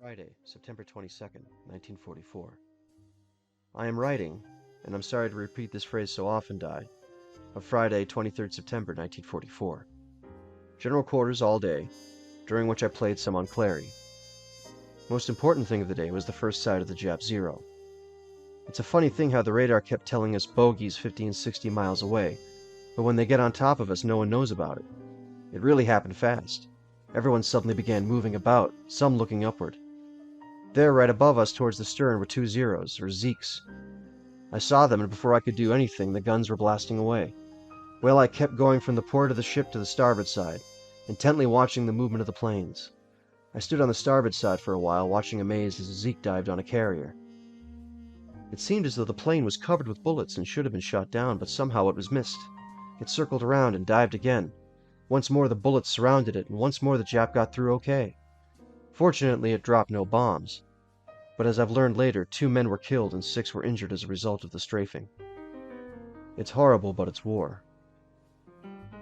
Friday, September 22nd, 1944. I am writing, and I'm sorry to repeat this phrase so often, of Friday, 23rd September 1944. General quarters all day, during which I played some on Clary. Most important thing of the day was the first sight of the Jap Zero. It's a funny thing how the radar kept telling us bogeys 50 and 60 miles away, but when they get on top of us, no one knows about it. It really happened fast. Everyone suddenly began moving about, some looking upward. There, right above us towards the stern, were two Zeros, or Zeeks. I saw them, and before I could do anything, the guns were blasting away. Well, I kept going from the port of the ship to the starboard side, intently watching the movement of the planes. I stood on the starboard side for a while, watching amazed as a Zeke dived on a carrier. It seemed as though the plane was covered with bullets and should have been shot down, but somehow it was missed. It circled around and dived again. Once more the bullets surrounded it, and once more the Jap got through okay. Fortunately, it dropped no bombs. But as I've learned later, 2 men were killed and 6 were injured as a result of the strafing. It's horrible, but it's war.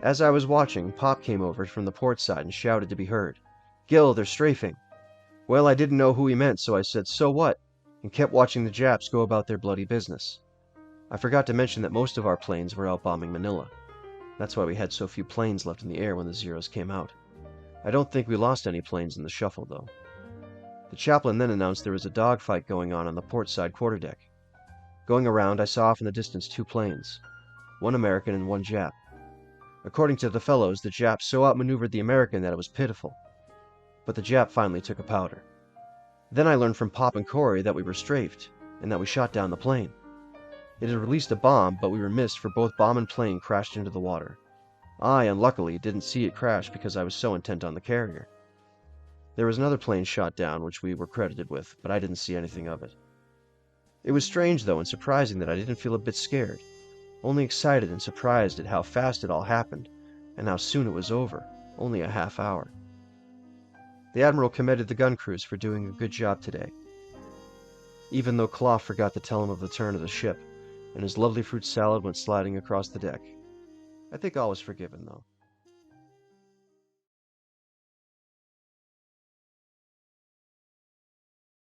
As I was watching, Pop came over from the port side and shouted to be heard. "Gil, they're strafing." Well, I didn't know who he meant, so I said, "So what?" and kept watching the Japs go about their bloody business. I forgot to mention that most of our planes were out bombing Manila. That's why we had so few planes left in the air when the Zeros came out. I don't think we lost any planes in the shuffle, though. The chaplain then announced there was a dogfight going on the port side quarterdeck. Going around, I saw off in the distance 2 planes, one American and one Jap. According to the fellows, the Jap so outmaneuvered the American that it was pitiful. But the Jap finally took a powder. Then I learned from Pop and Corey that we were strafed, and that we shot down the plane. It had released a bomb, but we were missed, for both bomb and plane crashed into the water. I, unluckily, didn't see it crash because I was so intent on the carrier. There was another plane shot down, which we were credited with, but I didn't see anything of it. It was strange, though, and surprising that I didn't feel a bit scared, only excited and surprised at how fast it all happened, and how soon it was over, only a half hour. The Admiral commended the gun crews for doing a good job today, even though Clough forgot to tell him of the turn of the ship, and his lovely fruit salad went sliding across the deck. I think all was forgiven, though.